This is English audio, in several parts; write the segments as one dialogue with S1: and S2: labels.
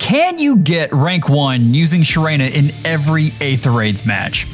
S1: Can you get rank 1 using Sharena in every Aether Raids match?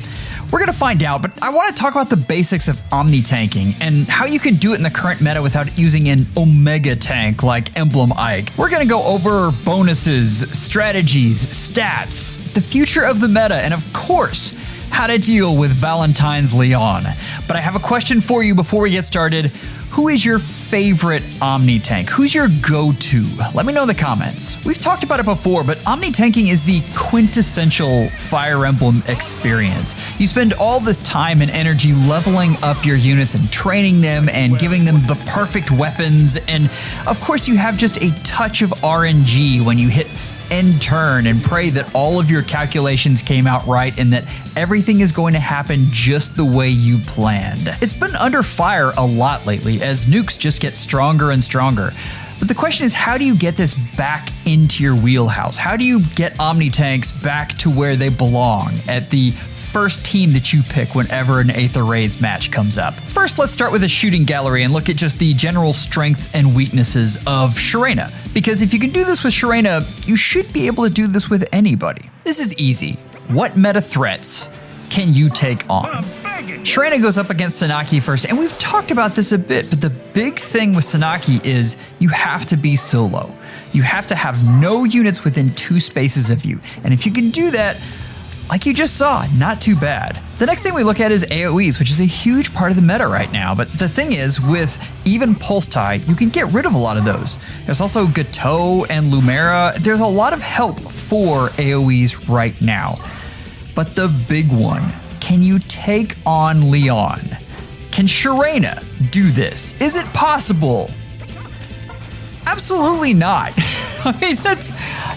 S1: We're going to find out, but I want to talk about the basics of Omnitanking and how you can do it in the current meta without using an Omega tank like Emblem Ike. We're going to go over bonuses, strategies, stats, the future of the meta, and of course, how to deal with Valentine's Leon. But I have a question for you before we get started. Who is your favorite Omnitank? Who's your go-to? Let me know in the comments. We've talked about it before, but Omnitanking is the quintessential Fire Emblem experience. You spend all this time and energy leveling up your units and training them and giving them the perfect weapons, and of course you have just a touch of RNG when you hit end turn and pray that all of your calculations came out right and that everything is going to happen just the way you planned. It's been under fire a lot lately as nukes just get stronger and stronger. But the question is, how do you get this back into your wheelhouse? How do you get Omnitanks back to where they belong at the first team that you pick whenever an Aether Raids match comes up? First, let's start with a shooting gallery and look at just the general strength and weaknesses of Sharena. Because if you can do this with Sharena, you should be able to do this with anybody. This is easy. What meta threats can you take on? Sharena goes up against Sanaki first, and we've talked about this a bit, but the big thing with Sanaki is you have to be solo. You have to have no units within 2 spaces of you. And if you can do that, like you just saw, not too bad. The next thing we look at is AoEs, which is a huge part of the meta right now. But the thing is, with even Pulse Tie, you can get rid of a lot of those. There's also Gateau and Lumera. There's a lot of help for AoEs right now. But the big one, can you take on Leon? Can Sharena do this? Is it possible? Absolutely not. I mean,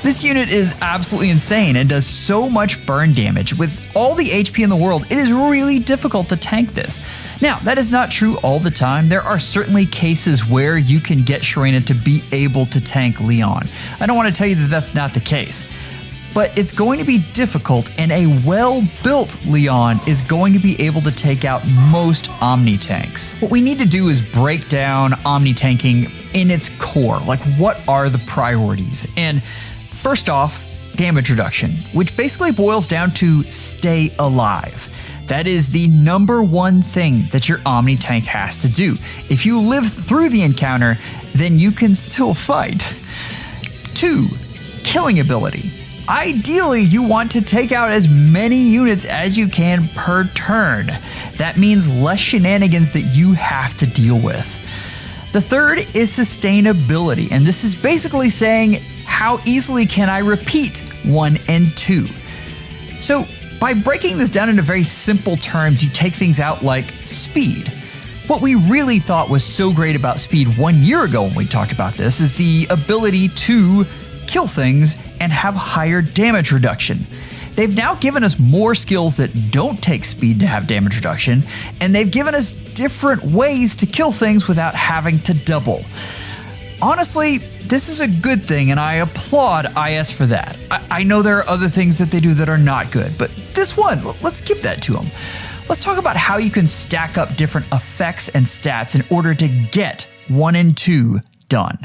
S1: this unit is absolutely insane and does so much burn damage. With all the HP in the world, it is really difficult to tank this. Now, that is not true all the time. There are certainly cases where you can get Sharena to be able to tank Leon. I don't want to tell you that that's not the case. But it's going to be difficult, and a well-built Leon is going to be able to take out most Omnitanks. What we need to do is break down Omnitanking in its core. Like, what are the priorities? And first off, damage reduction, which basically boils down to stay alive. That is the number one thing that your Omnitank has to do. If you live through the encounter, then you can still fight. 2, killing ability. Ideally, you want to take out as many units as you can per turn. That means less shenanigans that you have to deal with. The third is sustainability, and this is basically saying, how easily can I repeat 1 and 2? So by breaking this down into very simple terms, you take things out like speed. What we really thought was so great about speed 1 year ago when we talked about this is the ability to kill things and have higher damage reduction. They've now given us more skills that don't take speed to have damage reduction, and they've given us different ways to kill things without having to double. Honestly, this is a good thing, and I applaud IS for that. I know there are other things that they do that are not good, but this one, let's give that to them. Let's talk about how you can stack up different effects and stats in order to get 1 and 2 done.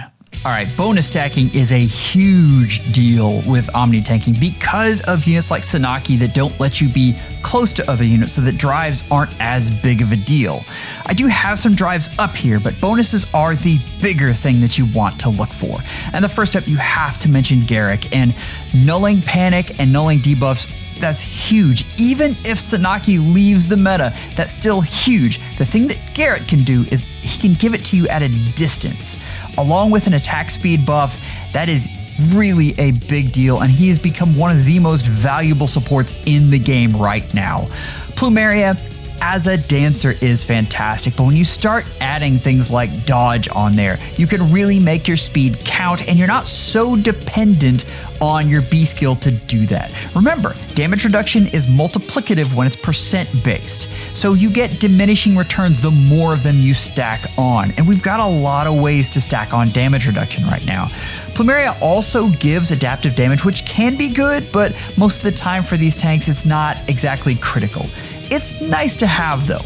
S1: All right, bonus stacking is a huge deal with Omnitanking because of units like Sanaki that don't let you be close to other units so that drives aren't as big of a deal. I do have some drives up here, but bonuses are the bigger thing that you want to look for. And the first up, you have to mention Garrick, and nulling panic and nulling debuffs, that's huge. Even if Sanaki leaves the meta, that's still huge. The thing that Garrett can do is he can give it to you at a distance. Along with an attack speed buff, that is really a big deal, and he has become one of the most valuable supports in the game right now. Plumeria, as a dancer, is fantastic, but when you start adding things like dodge on there, you can really make your speed count, and you're not so dependent on your B skill to do that. Remember, damage reduction is multiplicative when it's percent based, so you get diminishing returns the more of them you stack on, and we've got a lot of ways to stack on damage reduction right now. Plumeria also gives adaptive damage, which can be good, but most of the time for these tanks, it's not exactly critical. It's nice to have though.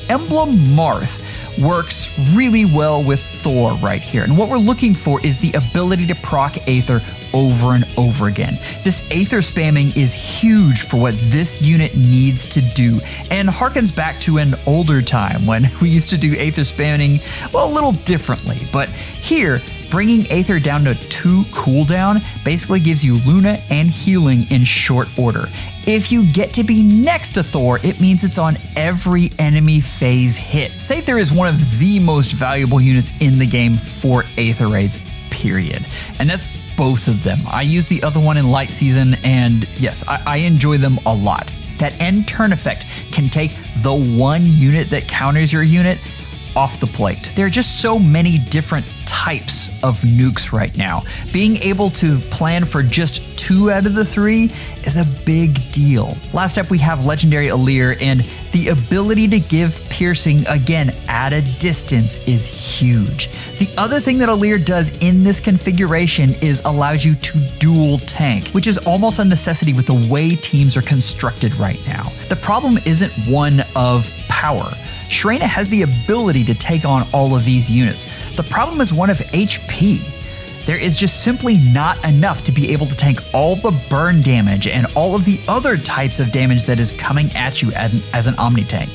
S1: Emblem Marth. works really well with Thor right here. And what we're looking for is the ability to proc Aether over and over again. This Aether spamming is huge for what this unit needs to do, and harkens back to an older time when we used to do Aether spamming, well, a little differently. But here, bringing Aether down to 2 cooldown basically gives you Luna and healing in short order. If you get to be next to Thor, it means it's on every enemy phase hit. Aether is one of the most valuable units in the game for Aether raids, period. And that's both of them. I use the other one in Light Season, and yes, I enjoy them a lot. That end turn effect can take the one unit that counters your unit off the plate. There are just so many different types of nukes right now. Being able to plan for just 2 out of the 3 is a big deal. Last up, we have Legendary Alear, and the ability to give piercing, again, at a distance is huge. The other thing that Alear does in this configuration is allows you to dual tank, which is almost a necessity with the way teams are constructed right now. The problem isn't one of power. Sharena has the ability to take on all of these units. The problem is one of HP. There is just simply not enough to be able to tank all the burn damage and all of the other types of damage that is coming at you as an Omnitank.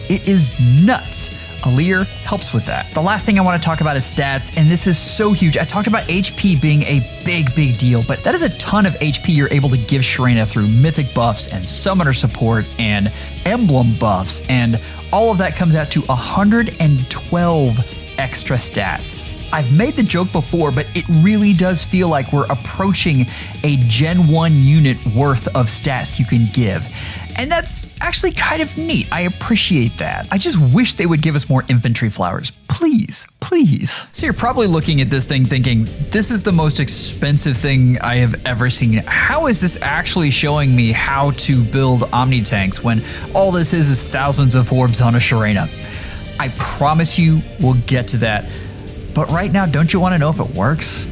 S1: It is nuts. Alear helps with that. The last thing I want to talk about is stats, and this is so huge. I talked about HP being a big deal, but that is a ton of HP you're able to give Sharena through mythic buffs and summoner support and emblem buffs, and all of that comes out to 112 extra stats. I've made the joke before, but it really does feel like we're approaching a Gen 1 unit worth of stats you can give. And that's actually kind of neat. I appreciate that. I just wish they would give us more infantry flowers. Please, please. So you're probably looking at this thing thinking, this is the most expensive thing I have ever seen. How is this actually showing me how to build Omnitanks when all this is thousands of orbs on a Sharena? I promise you we'll get to that. But right now, don't you want to know if it works?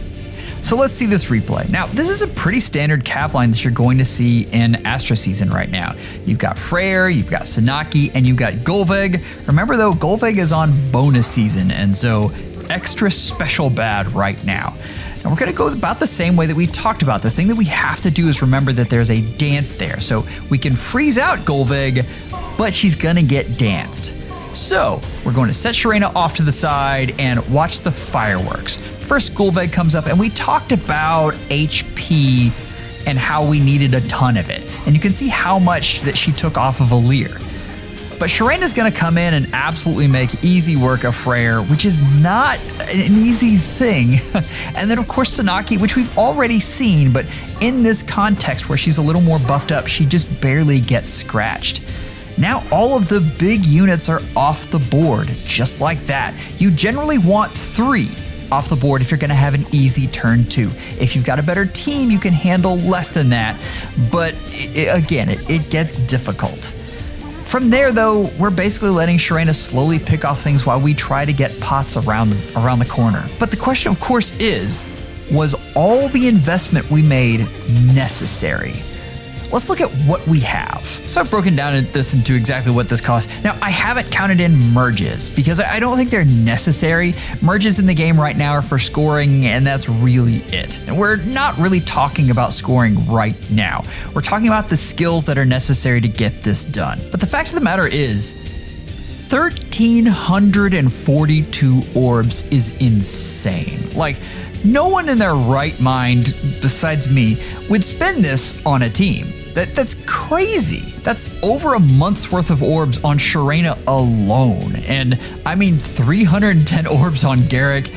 S1: So let's see this replay. Now, this is a pretty standard cav line that you're going to see in Astra Season right now. You've got Freyr, you've got Sanaki, and you've got Golveg. Remember though, Golveg is on bonus season, and so extra special bad right now. And we're gonna go about the same way that we talked about. The thing that we have to do is remember that there's a dance there. So we can freeze out Golveg, but she's gonna get danced. So we're going to set Sharena off to the side and watch the fireworks. First, Golveg comes up, and we talked about HP and how we needed a ton of it. And you can see how much that she took off of Alear. But Sharena's going to come in and absolutely make easy work of Freyr, which is not an easy thing. And then, of course, Sanaki, which we've already seen, but in this context where she's a little more buffed up, she just barely gets scratched. Now all of the big units are off the board, just like that. You generally want 3 off the board if you're gonna have an easy turn 2. If you've got a better team, you can handle less than that, but it gets difficult. From there though, we're basically letting Sharena slowly pick off things while we try to get pots around the corner. But the question of course is, was all the investment we made necessary? Let's look at what we have. So I've broken down this into exactly what this costs. Now, I haven't counted in merges because I don't think they're necessary. Merges in the game right now are for scoring, and that's really it. And we're not really talking about scoring right now. We're talking about the skills that are necessary to get this done. But the fact of the matter is, 1,342 orbs is insane. Like, no one in their right mind, besides me, would spend this on a team. That's crazy. That's over a month's worth of orbs on Sharena alone. And I mean 310 orbs on Garrick.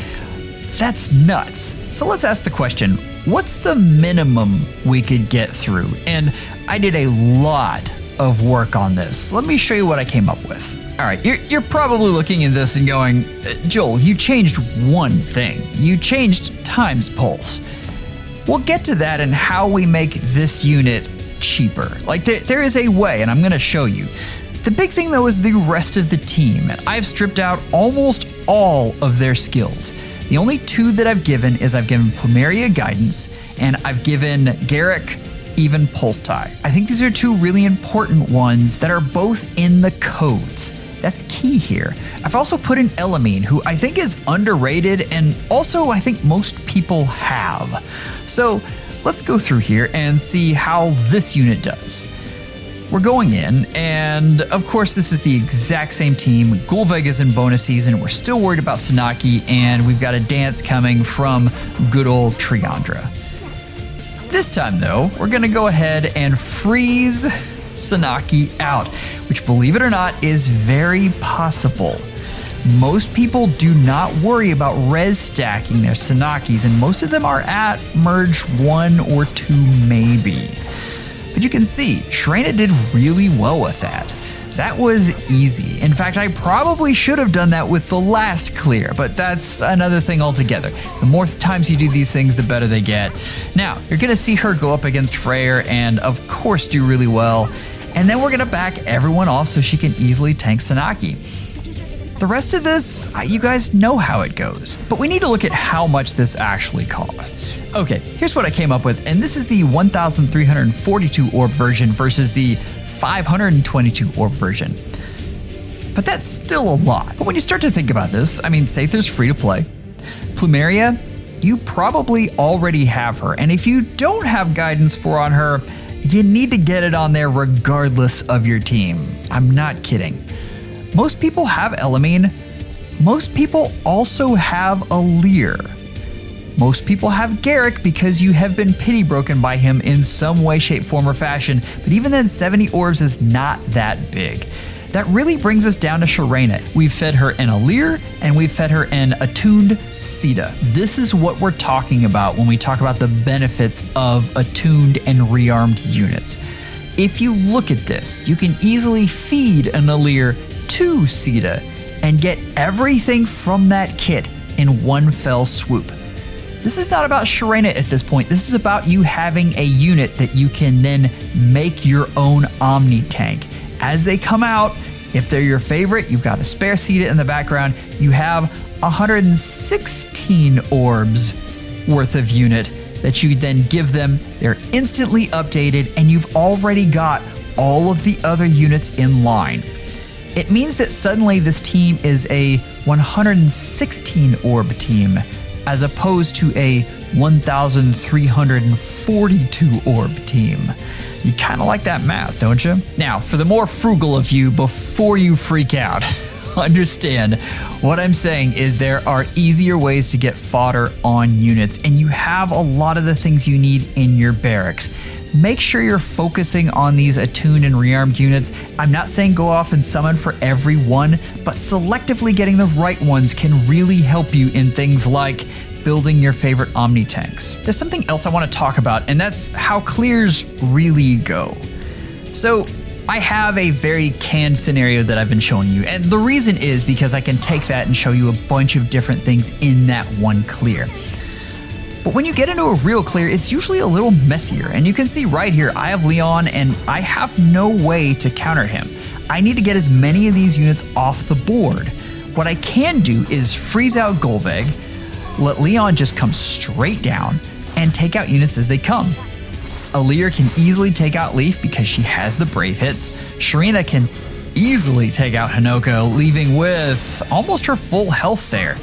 S1: That's nuts. So let's ask the question, what's the minimum we could get through? And I did a lot of work on this. Let me show you what I came up with. All right, you're probably looking at this and going, Joel, you changed one thing. You changed times pulse. We'll get to that and how we make this unit cheaper. Like there is a way, and I'm gonna show you. The big thing though is the rest of the team. I've stripped out almost all of their skills. The only 2 that I've given is I've given Plumeria Guidance and I've given Garrick Even Pulse Tie. I think these are 2 really important ones that are both in the codes. That's key here. I've also put in Elamine, who I think is underrated and also I think most people have. So let's go through here and see how this unit does. We're going in, and of course this is the exact same team. Gulveg is in bonus season, we're still worried about Sanaki, and we've got a dance coming from good old Triandra. This time though, we're gonna go ahead and freeze Sanaki out, which believe it or not is very possible. Most people do not worry about res stacking their Sanakis, and most of them are at merge 1 or 2 maybe. But you can see, Sharena did really well with that. That was easy. In fact, I probably should have done that with the last clear, but that's another thing altogether. The more times you do these things, the better they get. Now, you're gonna see her go up against Freyr and of course do really well. And then we're gonna back everyone off so she can easily tank Sanaki. The rest of this, you guys know how it goes, but we need to look at how much this actually costs. Okay, here's what I came up with, and this is the 1,342 orb version versus the 522 orb version. But that's still a lot. But when you start to think about this, I mean, Seither's free to play. Plumeria, you probably already have her, and if you don't have guidance 4 on her, you need to get it on there regardless of your team. I'm not kidding. Most people have Elamine. Most people also have Alir. Most people have Garrick because you have been pity broken by him in some way, shape, form, or fashion, but even then 70 orbs is not that big. That really brings us down to Sharena. We've fed her an Alir, and we've fed her an attuned Sita. This is what we're talking about when we talk about the benefits of attuned and rearmed units. If you look at this, you can easily feed an Alir to Sita and get everything from that kit in one fell swoop. This is not about Sharena at this point. This is about you having a unit that you can then make your own Omnitank. As they come out, if they're your favorite, you've got a spare Sita in the background, you have 116 orbs worth of unit that you then give them. They're instantly updated and you've already got all of the other units in line. It means that suddenly this team is a 116 orb team as opposed to a 1,342 orb team. You kind of like that math, don't you? Now, for the more frugal of you, before you freak out, understand what I'm saying is there are easier ways to get fodder on units, and you have a lot of the things you need in your barracks. Make sure you're focusing on these attuned and rearmed units. I'm not saying go off and summon for every one, but selectively getting the right ones can really help you in things like building your favorite Omnitanks. There's something else I want to talk about, and that's how clears really go. So I have a very canned scenario that I've been showing you, and the reason is because I can take that and show you a bunch of different things in that one clear. But when you get into a real clear, it's usually a little messier, and you can see right here, I have Leon and I have no way to counter him. I need to get as many of these units off the board. What I can do is freeze out Gulveg, let Leon just come straight down, and take out units as they come. Alir can easily take out Leaf because she has the Brave hits. Sharena can easily take out Hanoko, leaving with almost her full health there.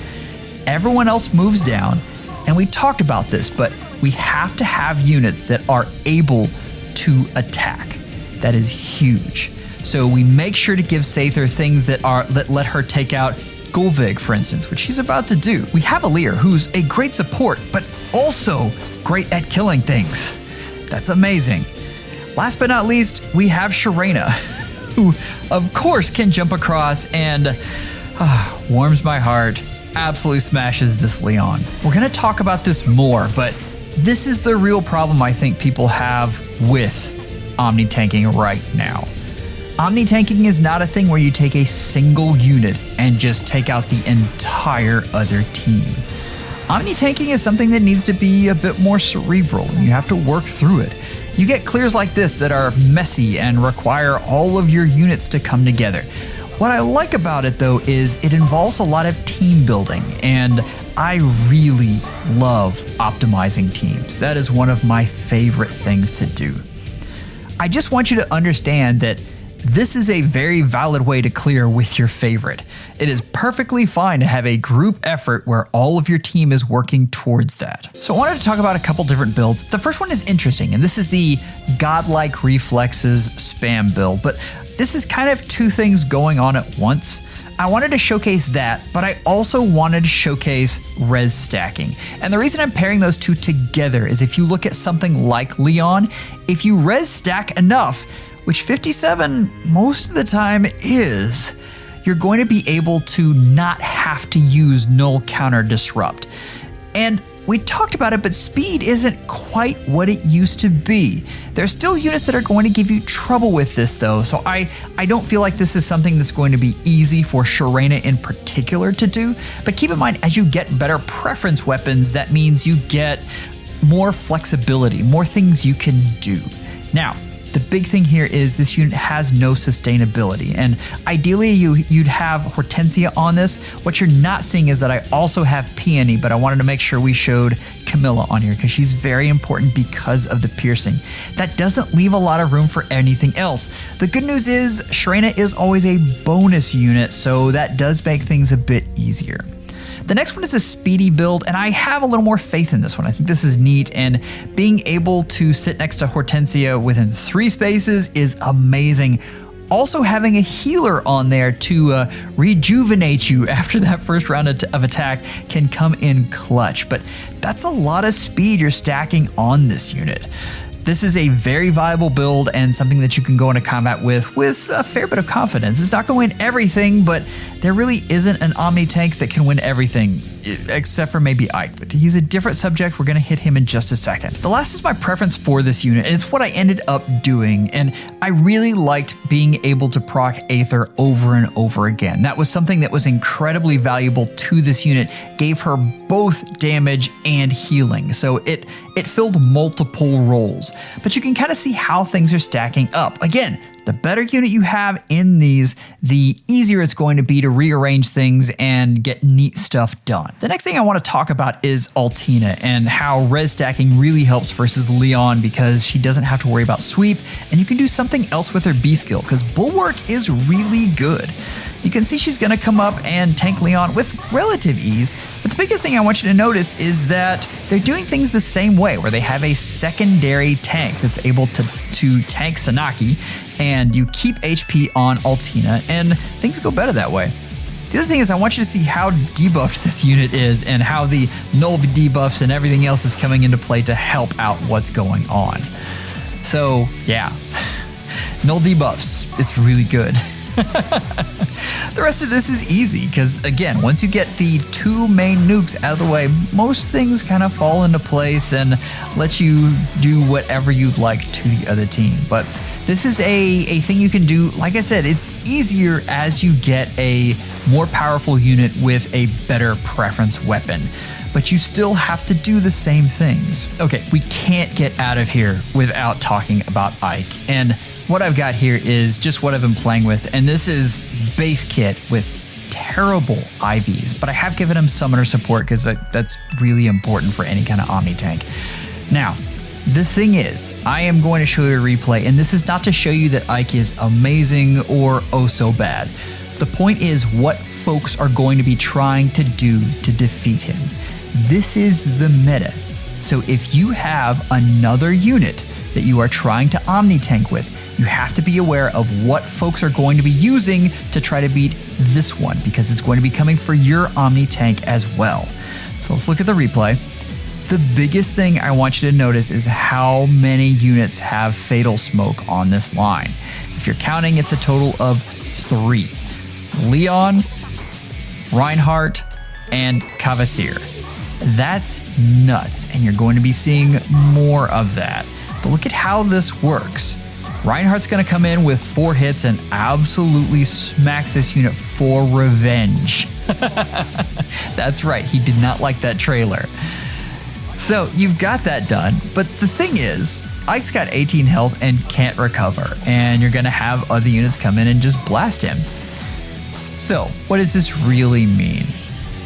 S1: Everyone else moves down, and we talked about this, but we have to have units that are able to attack. That is huge. So we make sure to give Seither things that let her take out Gulveg, for instance, which she's about to do. We have Alir, who's a great support, but also great at killing things. That's amazing. Last but not least, we have Sharena, who of course can jump across and warms my heart. Absolutely smashes this Leon. We're gonna talk about this more, but this is the real problem I think people have with Omnitanking right now. Omnitanking is not a thing where you take a single unit and just take out the entire other team. Omnitanking is something that needs to be a bit more cerebral, and you have to work through it. You get clears like this that are messy and require all of your units to come together. What I like about it though is it involves a lot of team building, and I really love optimizing teams. That is one of my favorite things to do. I just want you to understand that this is a very valid way to clear with your favorite. It is perfectly fine to have a group effort where all of your team is working towards that. So I wanted to talk about a couple different builds. The first one is interesting, and this is the Godlike Reflexes spam build, but this is kind of two things going on at once. I wanted to showcase that, but I also wanted to showcase res stacking. And the reason I'm pairing those two together is if you look at something like Leon, if you res stack enough, which 57 most of the time is, you're going to be able to not have to use null counter disrupt. And we talked about it, but speed isn't quite what it used to be. There's still units that are going to give you trouble with this though, so I don't feel like this is something that's going to be easy for Sharena in particular to do, but keep in mind, as you get better preference weapons, that means you get more flexibility, more things you can do. Now, the big thing here is this unit has no sustainability, and ideally you'd have Hortensia on this. What you're not seeing is that I also have Peony, but I wanted to make sure we showed Camilla on here because she's very important because of the piercing. That doesn't leave a lot of room for anything else. The good news is Sharena is always a bonus unit, so that does make things a bit easier. The next one is a speedy build, and I have a little more faith in this one. I think this is neat, and being able to sit next to Hortensia within 3 spaces is amazing. Also having a healer on there to rejuvenate you after that first round of attack can come in clutch, but that's a lot of speed you're stacking on this unit. This is a very viable build and something that you can go into combat with a fair bit of confidence. It's not going to win everything, but there really isn't an Omnitank that can win everything, except for maybe Ike, but he's a different subject. We're going to hit him in just a second. The last is my preference for this unit, and it's what I ended up doing, and I really liked being able to proc Aether over and over again. That was something that was incredibly valuable to this unit, gave her both damage and healing, so it filled multiple roles. But you can kind of see how things are stacking up. Again, the better unit you have in these, the easier it's going to be to rearrange things and get neat stuff done. The next thing I want to talk about is Altina and how res stacking really helps versus Leon because she doesn't have to worry about sweep, and you can do something else with her B skill because Bulwark is really good. You can see she's going to come up and tank Leon with relative ease, but the biggest thing I want you to notice is that they're doing things the same way, where they have a secondary tank that's able to tank Sanaki, and you keep HP on Altina, and things go better that way. The other thing is I want you to see how debuffed this unit is and how the null debuffs and everything else is coming into play to help out what's going on. So yeah, null debuffs, it's really good. The rest of this is easy because, again, once you get the 2 main nukes out of the way, most things kind of fall into place and let you do whatever you'd like to the other team. But this is a thing you can do. Like I said, it's easier as you get a more powerful unit with a better preference weapon, but you still have to do the same things. Okay, we can't get out of here without talking about Ike, and what I've got here is just what I've been playing with, and this is base kit with terrible IVs, but I have given him summoner support because that's really important for any kind of Omnitank. Now, the thing is, I am going to show you a replay, and this is not to show you that Ike is amazing or oh so bad. The point is what folks are going to be trying to do to defeat him. This is the meta. So if you have another unit that you are trying to Omnitank with, you have to be aware of what folks are going to be using to try to beat this one, because it's going to be coming for your Omnitank as well. So let's look at the replay. The biggest thing I want you to notice is how many units have Fatal Smoke on this line. If you're counting, it's a total of 3. Leon, Reinhardt, and Kavasir. That's nuts, and you're going to be seeing more of that. But look at how this works. Reinhardt's going to come in with 4 hits and absolutely smack this unit for revenge. That's right, he did not like that trailer. So you've got that done, but the thing is, Ike's got 18 health and can't recover, and you're going to have other units come in and just blast him. So what does this really mean?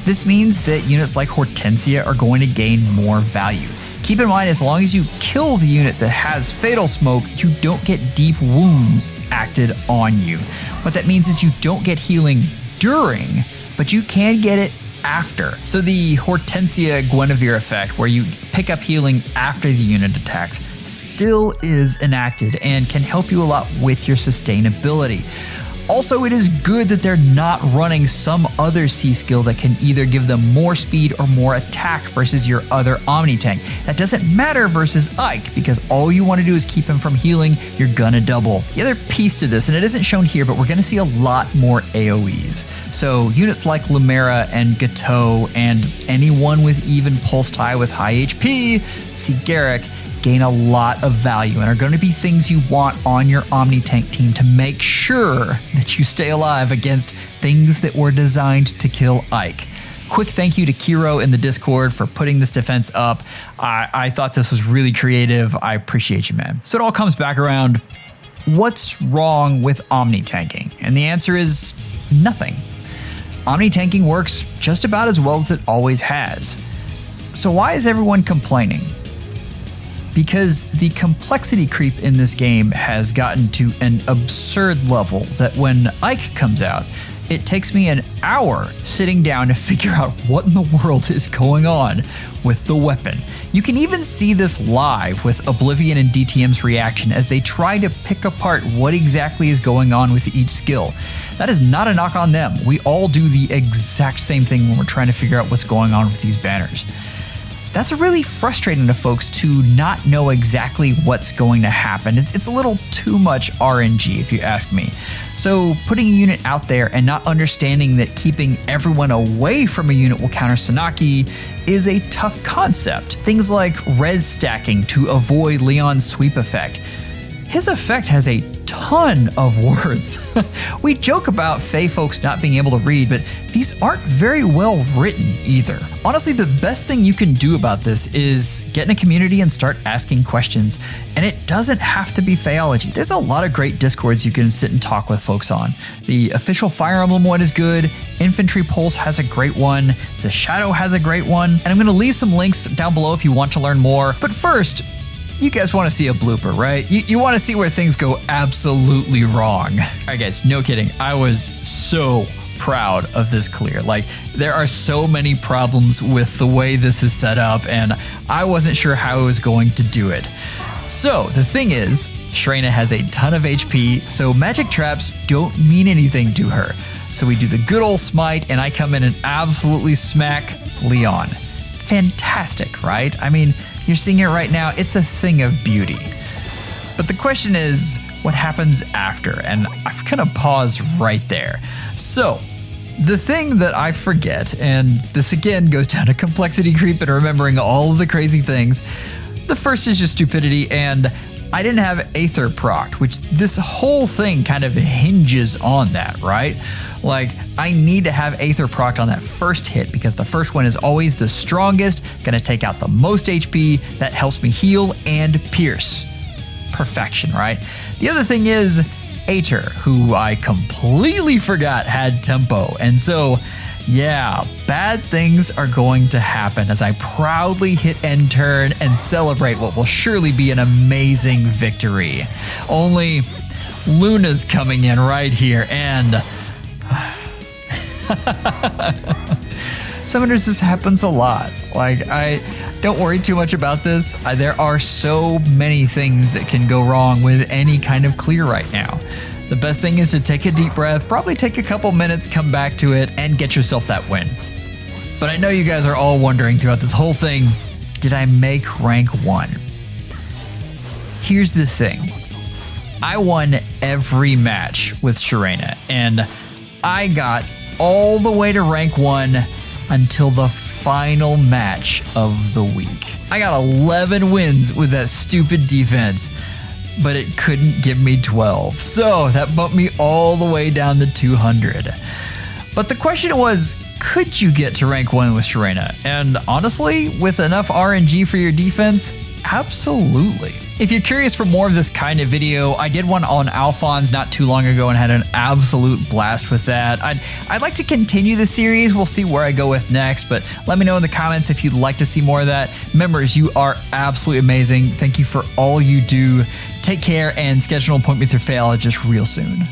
S1: This means that units like Hortensia are going to gain more value. Keep in mind, as long as you kill the unit that has Fatal Smoke, you don't get deep wounds acted on you. What that means is you don't get healing during, but you can get it after. So the Hortensia Guinevere effect, where you pick up healing after the unit attacks, still is enacted and can help you a lot with your sustainability. Also, it is good that they're not running some other C skill that can either give them more speed or more attack versus your other Omnitank. That doesn't matter versus Ike, because all you want to do is keep him from healing, you're gonna double. The other piece to this, and it isn't shown here, but we're gonna see a lot more AoEs. So units like Lumera and Gateau and anyone with even pulse tie with high HP, see Garrick, gain a lot of value and are going to be things you want on your Omnitank team to make sure that you stay alive against things that were designed to kill Ike. Quick thank you to Kiro in the Discord for putting this defense up. I thought this was really creative. I appreciate you, man. So it all comes back around. What's wrong with Omnitanking? And the answer is nothing. Omnitanking works just about as well as it always has. So why is everyone complaining? Because the complexity creep in this game has gotten to an absurd level that when Ike comes out, it takes me an hour sitting down to figure out what in the world is going on with the weapon. You can even see this live with Oblivion and DTM's reaction as they try to pick apart what exactly is going on with each skill. That is not a knock on them. We all do the exact same thing when we're trying to figure out what's going on with these banners. That's really frustrating to folks to not know exactly what's going to happen. It's a little too much RNG if you ask me. So putting a unit out there and not understanding that keeping everyone away from a unit will counter Sanaki is a tough concept. Things like res stacking to avoid Leon's sweep effect. His effect has a ton of words. We joke about Fey folks not being able to read, but these aren't very well written either. Honestly, the best thing you can do about this is get in a community and start asking questions. And it doesn't have to be FEHology. There's a lot of great Discords you can sit and talk with folks on. The official Fire Emblem one is good. Infantry Pulse has a great one. Zeshado has a great one. And I'm going to leave some links down below if you want to learn more. But first, you guys want to see a blooper, right? You want to see where things go absolutely wrong. All right, guys, no kidding. I was so proud of this clear. Like, there are so many problems with the way this is set up, and I wasn't sure how I was going to do it. So, the thing is, Sharena has a ton of HP, so magic traps don't mean anything to her. So we do the good old smite, and I come in and absolutely smack Leon. Fantastic, right? I mean, you're seeing it right now. It's a thing of beauty. But the question is, what happens after? And I'm gonna pause right there. So, the thing that I forget, and this again goes down to complexity creep and remembering all of the crazy things. The first is just stupidity, and I didn't have Aether procced, which this whole thing kind of hinges on that, right? Like, I need to have Aether procced on that first hit because the first one is always the strongest, gonna take out the most HP, that helps me heal and pierce. Perfection, right? The other thing is Aether, who I completely forgot had tempo, and so yeah, bad things are going to happen as I proudly hit end turn and celebrate what will surely be an amazing victory. Only Luna's coming in right here, and Summoners, this happens a lot. Like, I don't worry too much about this. There are so many things that can go wrong with any kind of clear right now. The best thing is to take a deep breath, probably take a couple minutes, come back to it, and get yourself that win. But I know you guys are all wondering throughout this whole thing, did I make rank 1? Here's the thing. I won every match with Sharena, and I got all the way to rank 1 until the final match of the week. I got 11 wins with that stupid defense, but it couldn't give me 12. So that bumped me all the way down to 200. But the question was, could you get to rank 1 with Sharena? And honestly, with enough RNG for your defense, Absolutely. If you're curious for more of this kind of video, I did one on Alphons not too long ago and had an absolute blast with that. I'd like to continue the series. We'll see where I go with next, but let me know in the comments if you'd like to see more of that. Members, you are absolutely amazing. Thank you for all you do. Take care and schedule an appointment with your FEHologist real soon.